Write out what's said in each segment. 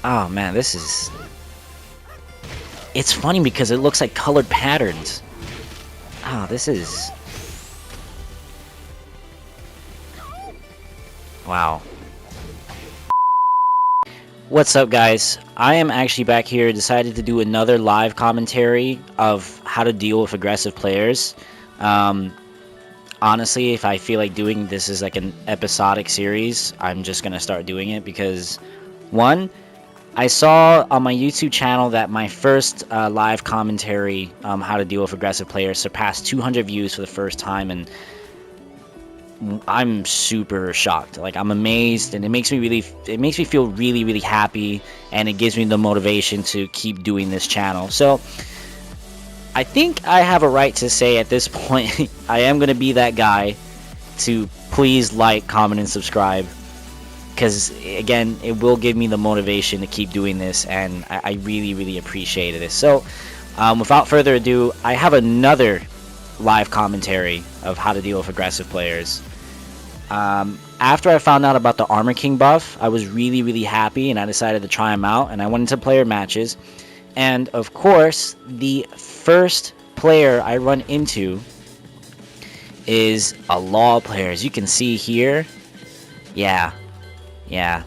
Oh man, this is... It's funny because it looks like colored patterns. Oh, this is... Wow. What's up, guys? I am actually back here, decided to do another live commentary of how to deal with aggressive players. Honestly, if I feel like doing this is like an episodic series, I'm just gonna start doing it because, one, I saw on my YouTube channel that my first live commentary, how to deal with aggressive players, surpassed 200 views for the first time, and I'm super shocked. Like, I'm amazed, and it makes me feel really, really happy, and it gives me the motivation to keep doing this channel. So I think I have a right to say at this point, I am going to be that guy to please like, comment, and subscribe. Because, again, it will give me the motivation to keep doing this, and I really, really appreciate this. So, without further ado, I have another live commentary of how to deal with aggressive players. After I found out about the Armor King buff, I was really, really happy, and I decided to try him out, and I went into player matches. And, of course, the first player I run into is a law player. As you can see here, yeah,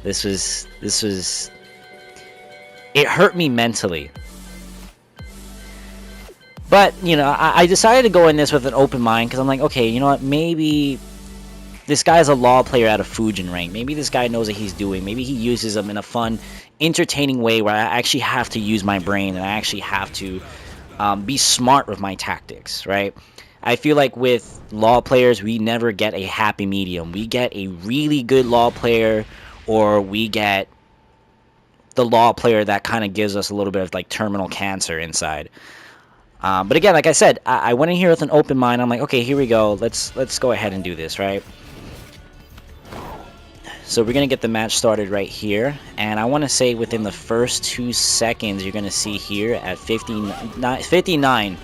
this was, it hurt me mentally. But, you know, I decided to go in this with an open mind, because I'm like, okay, you know what, maybe this guy's a law player out of Fujin rank. Maybe this guy knows what he's doing. Maybe he uses them in a fun, entertaining way where I actually have to use my brain, and I actually have to be smart with my tactics, right? I feel like with law players, we never get a happy medium. We get a really good law player, or we get the law player that kind of gives us a little bit of like terminal cancer inside. But again, like I said, I went in here with an open mind. I'm like, okay, here we go. Let's go ahead and do this, right? So we're going to get the match started right here. And I want to say within the first 2 seconds, you're going to see here at 59,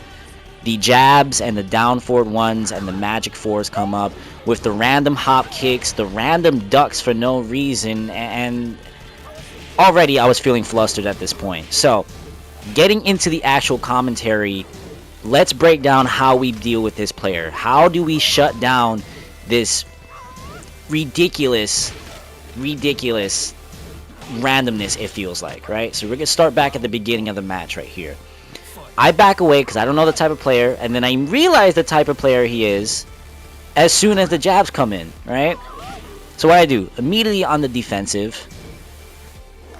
the jabs and the down forward ones and the magic fours come up with the random hop kicks, the random ducks for no reason. And already I was feeling flustered at this point. So getting into the actual commentary, let's break down how we deal with this player. How do we shut down this ridiculous randomness, it feels like, right? So we're gonna start back at the beginning of the match right here. I back away because I don't know the type of player, and then I realize the type of player he is as soon as the jabs come in, right? So what I do, immediately on the defensive,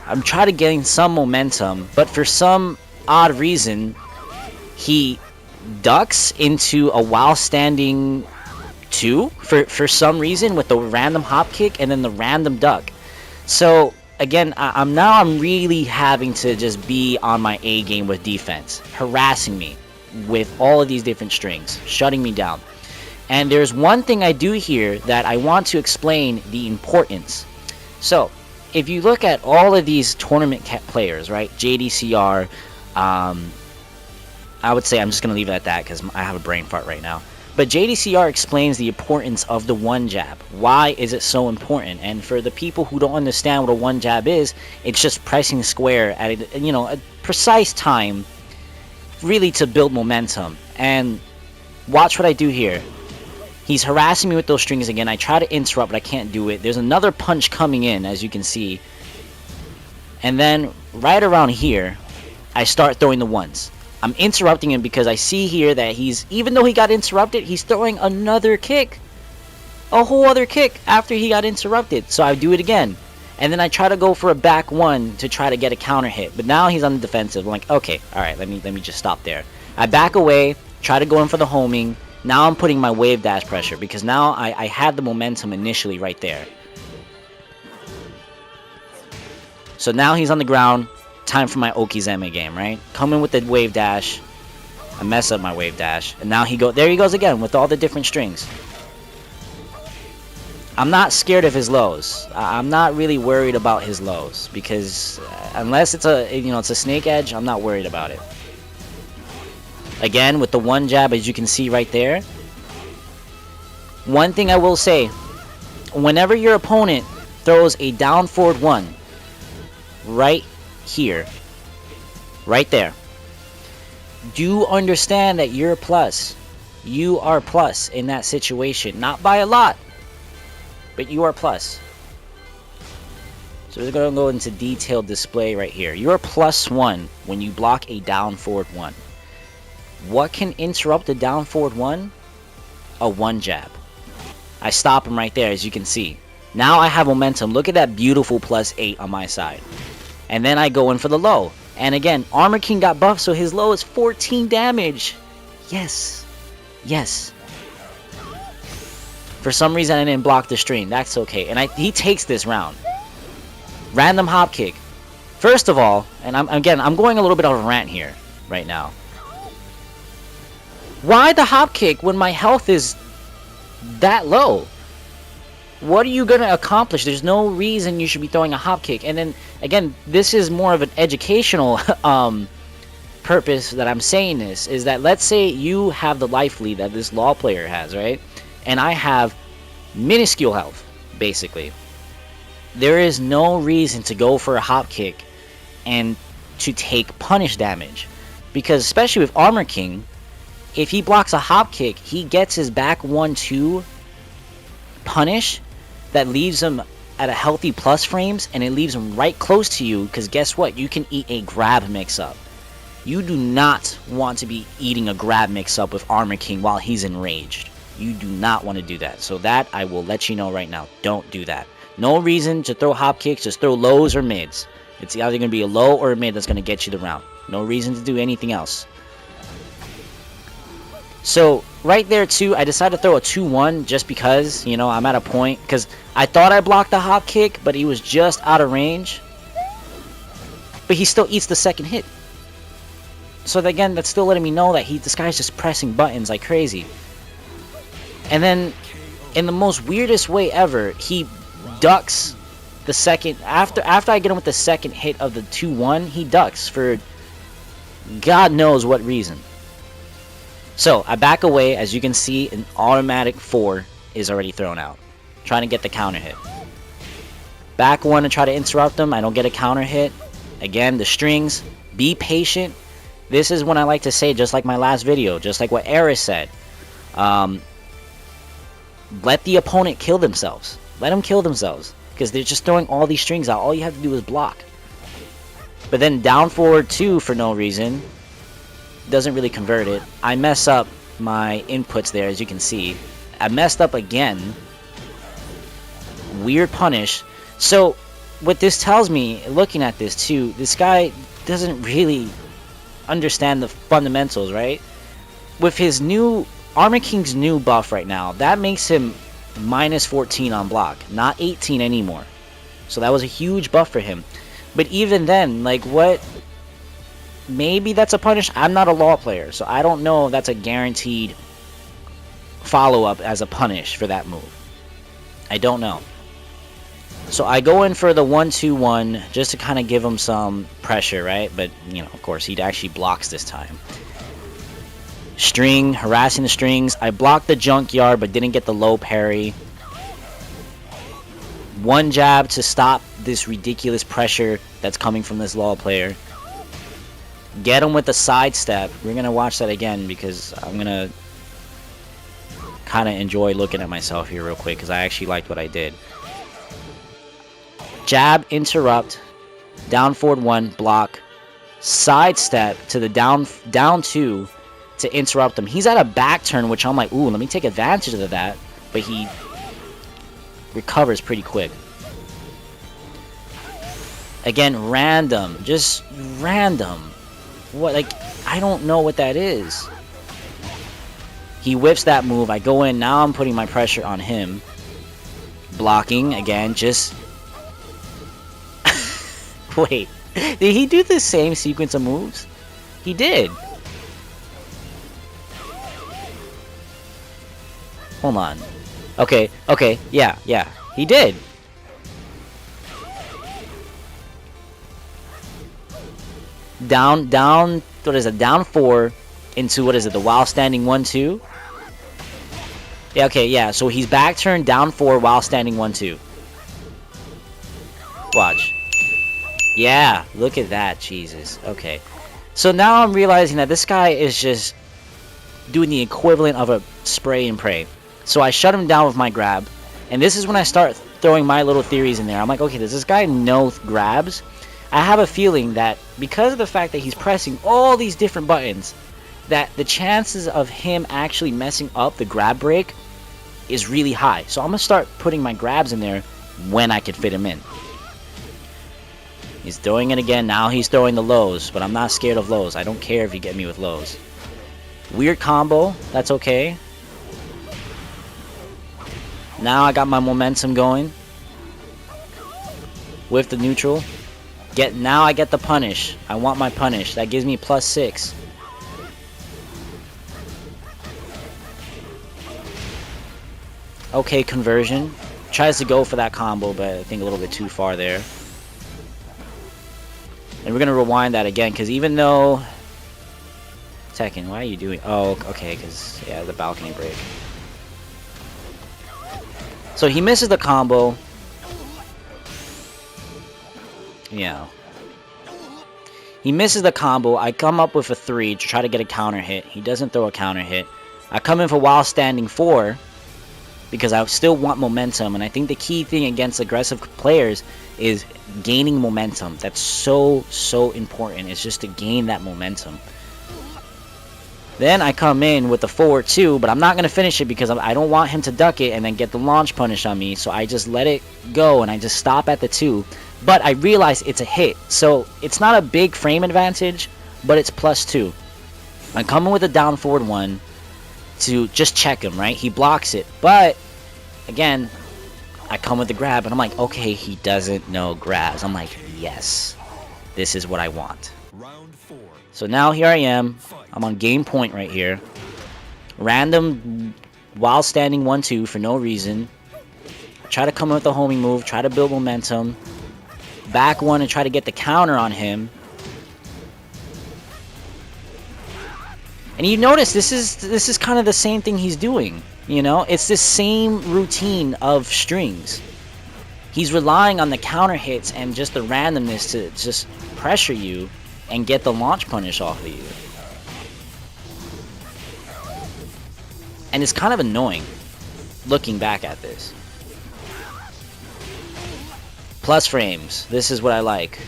I'm trying to gain some momentum, but for some odd reason, he ducks into a while standing 2 for some reason with the random hop kick and then the random duck. So again, I'm really having to just be on my A game with defense, harassing me with all of these different strings, shutting me down. And there's one thing I do here that I want to explain the importance. So if you look at all of these tournament players, right, JDCR, I would say I'm just going to leave it at that because I have a brain fart right now. But JDCR explains the importance of the one jab. Why is it so important? And for the people who don't understand what a one jab is, it's just pressing square at a precise time, really to build momentum. And watch what I do here. He's harassing me with those strings again. I try to interrupt, but I can't do it. There's another punch coming in, as you can see. And then right around here, I start throwing the ones. I'm interrupting him because I see here that even though he got interrupted, he's throwing another kick. A whole other kick after he got interrupted. So I do it again. And then I try to go for a back one to try to get a counter hit. But now he's on the defensive. I'm like, okay, alright, let me just stop there. I back away, try to go in for the homing. Now I'm putting my wave dash pressure because now I had the momentum initially right there. So now he's on the ground. Time for my Okizeme game, right? Come in with the wave dash. I mess up my wave dash. And now there he goes again with all the different strings. I'm not scared of his lows. I'm not really worried about his lows because unless it's a snake edge, I'm not worried about it. Again, with the one jab, as you can see right there. One thing I will say, whenever your opponent throws a down forward one right here, right there. Do understand that you're plus. You are plus in that situation. Not by a lot, but you are plus. So we're going to go into detailed display right here. You're +1 when you block a down forward 1. What can interrupt the down forward 1? A 1 jab. I stop him right there, as you can see. Now I have momentum. Look at that beautiful +8 on my side. And then I go in for the low. And again, Armor King got buffed, so his low is 14 damage. Yes. Yes. For some reason, I didn't block the string. That's okay. And he takes this round. Random hop kick. First of all, and I'm going a little bit of a rant here right now. Why the hop kick when my health is that low? What are you going to accomplish? There's no reason you should be throwing a hop kick. And then, again, this is more of an educational purpose that I'm saying this. Is that, let's say you have the life lead that this law player has, right? And I have minuscule health, basically. There is no reason to go for a hop kick and to take punish damage. Because, especially with Armor King, if he blocks a hop kick, he gets his back 1-2 punish that leaves him at a healthy plus frames, and it leaves him right close to you, because guess what? You can eat a grab mix-up. You do not want to be eating a grab mix-up with Armor King while he's enraged. You do not want to do that. So that, I will let you know right now. Don't do that. No reason to throw hop kicks, just throw lows or mids. It's either going to be a low or a mid that's going to get you the round. No reason to do anything else. So, right there too, I decided to throw a 2-1 just because, you know, I'm at a point. Because I thought I blocked the hop kick, but he was just out of range. But he still eats the second hit. So again, that's still letting me know that this guy's just pressing buttons like crazy. And then, in the most weirdest way ever, he ducks the second. After I get him with the second hit of the 2-1, he ducks for God knows what reason. So, I back away. As you can see, an automatic 4 is already thrown out. Trying to get the counter hit. Back 1 to try to interrupt them. I don't get a counter hit. Again, the strings. Be patient. This is when I like to say, just like my last video, just like what Eris said. Let the opponent kill themselves. Let them kill themselves. Because they're just throwing all these strings out. All you have to do is block. But then down forward 2 for no reason. Doesn't really convert it. I mess up my inputs there, as you can see. I messed up again. Weird punish. So, what this tells me, looking at this too, this guy doesn't really understand the fundamentals, right? With his new Armor King's new buff right now, that makes him minus 14 on block, not 18 anymore. So that was a huge buff for him. But even then, like, what? Maybe that's a punish. I'm not a law player, so I don't know if that's a guaranteed follow-up as a punish for that move. I don't know. So I go in for the 1-2-1 just to kind of give him some pressure, right? But, you know, of course, he actually blocks this time. String, harassing the strings. I blocked the junkyard but didn't get the low parry. One jab to stop this ridiculous pressure that's coming from this law player. Get him with the sidestep. We're going to watch that again because I'm going to kind of enjoy looking at myself here real quick because I actually liked what I did. Jab, interrupt, down forward 1, block, sidestep to the down 2 to interrupt him. He's at a back turn, which I'm like, ooh, let me take advantage of that. But he recovers pretty quick. Again, random. Just random. What, like, I don't know what that is. He whips that move. I go in. Now I'm putting my pressure on him. Blocking, again, just... Wait. Did he do the same sequence of moves? He did. Hold on. Okay, yeah, he did. Down, what is it, down 4 into, what is it, the while standing 1-2? Yeah, okay, yeah, so he's back turned down 4 while standing 1-2. Watch. Yeah, look at that. Jesus. Okay. So now I'm realizing that this guy is just doing the equivalent of a spray and pray. So I shut him down with my grab. And this is when I start throwing my little theories in there. I'm like, okay, does this guy know grabs? I have a feeling that because of the fact that he's pressing all these different buttons, that the chances of him actually messing up the grab break is really high. So I'm going to start putting my grabs in there when I can fit him in. He's throwing it again. Now he's throwing the lows, but I'm not scared of lows. I don't care if you get me with lows. Weird combo. That's okay. Now I got my momentum going with the neutral. Now I get the punish. I want my punish. That gives me +6. Okay, conversion. Tries to go for that combo, but I think a little bit too far there. And we're going to rewind that again, because even though... Tekken, why are you doing... Oh, okay, because, yeah, the balcony break. So he misses the combo. Yeah. He misses the combo. I come up with a 3 to try to get a counter hit. He doesn't throw a counter hit. I come in for while standing 4 because I still want momentum. And I think the key thing against aggressive players is gaining momentum. That's so important. It's just to gain that momentum. Then I come in with the forward 2, but I'm not going to finish it because I don't want him to duck it and then get the launch punish on me. So I just let it go and I just stop at the 2. But I realize it's a hit. So it's not a big frame advantage, but it's +2. I come in with a down forward 1 to just check him, right? He blocks it. But, again, I come with the grab and I'm like, okay, he doesn't know grabs. I'm like, yes, this is what I want. So now here I am. I'm on game point right here. Random while standing 1-2 for no reason. Try to come in with the homing move. Try to build momentum. Back 1 and try to get the counter on him. And you notice this is kind of the same thing he's doing. You know, it's the same routine of strings. He's relying on the counter hits and just the randomness to just pressure you and get the launch punish off of you. And it's kind of annoying looking back at this. Plus frames. This is what I like.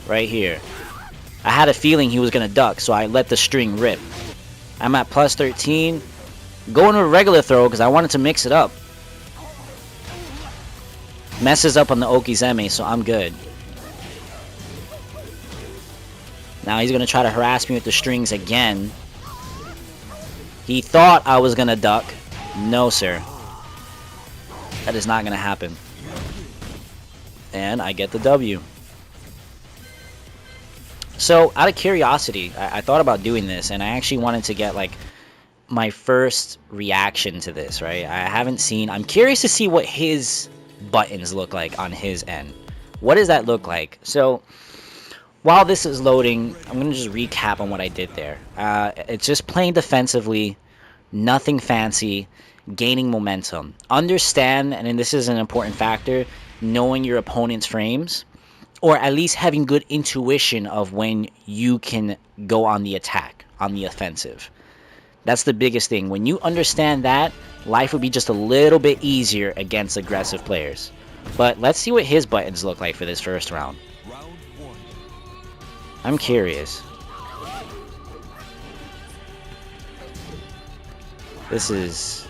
Right here. I had a feeling he was going to duck, so I let the string rip. I'm at +13. Going to a regular throw because I wanted to mix it up. Messes up on the Okizeme, so I'm good. Now he's going to try to harass me with the strings again. He thought I was going to duck. No, sir. That is not going to happen. And I get the W. So, out of curiosity, I thought about doing this, and I actually wanted to get, like, my first reaction to this, right? I haven't seen... I'm curious to see what his buttons look like on his end. What does that look like? So, while this is loading, I'm going to just recap on what I did there. It's just playing defensively, nothing fancy, gaining momentum. Understand, and this is an important factor, knowing your opponent's frames, or at least having good intuition of when you can go on the attack, on the offensive. That's the biggest thing. When you understand that, life would be just a little bit easier against aggressive players. But let's see what his buttons look like for this first round. I'm curious. This is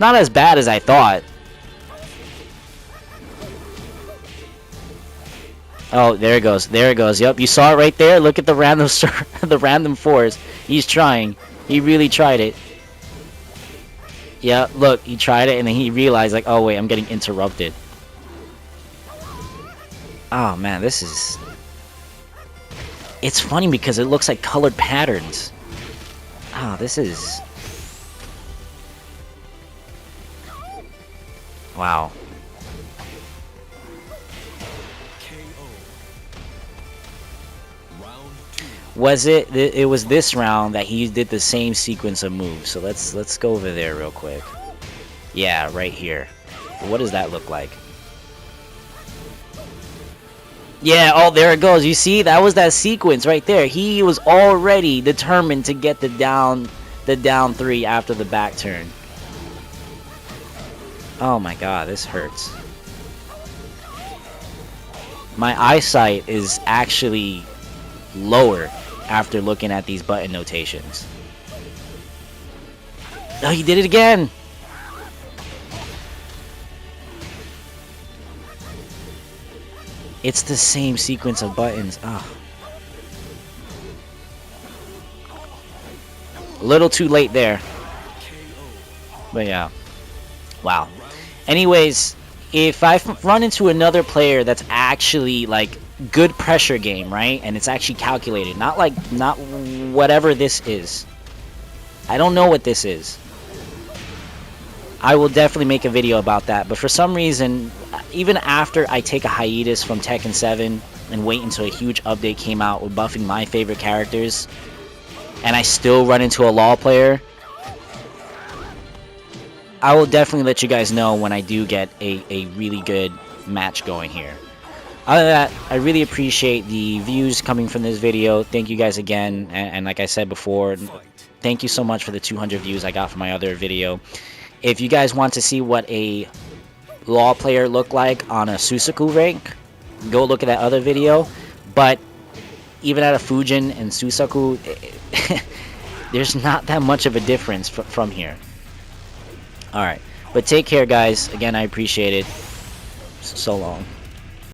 not as bad as I thought. Oh, there it goes. There it goes. Yep, you saw it right there. Look at the random the random 4s. He's trying. He really tried it. Yeah, look, he tried it and then he realized, like, oh wait, I'm getting interrupted. Oh man, this is... It's funny because it looks like colored patterns. Ah, this is... Wow. Was it? It was this round that he did the same sequence of moves. So let's go over there real quick. Yeah, right here. What does that look like? Yeah, oh, there it goes. You see, that was that sequence right there. He was already determined to get the down 3 after the back turn. Oh my god, this hurts. My eyesight is actually lower after looking at these button notations. Oh, he did it again! It's the same sequence of buttons. Oh. A little too late there. But yeah. Wow. Anyways, if I run into another player that's actually like good pressure game, right? And it's actually calculated. Not whatever this is. I don't know what this is. I will definitely make a video about that. But for some reason, even after I take a hiatus from Tekken 7 and wait until a huge update came out with buffing my favorite characters, and I still run into a LoL player, I will definitely let you guys know when I do get a really good match going here. Other than that, I really appreciate the views coming from this video. Thank you guys again. And like I said before, thank you so much for the 200 views I got from my other video. If you guys want to see what a LoL player looked like on a Susaku rank, go look at that other video. But even at a Fujin and Susaku, there's not that much of a difference from here. Alright, but take care guys. Again, I appreciate it. So long.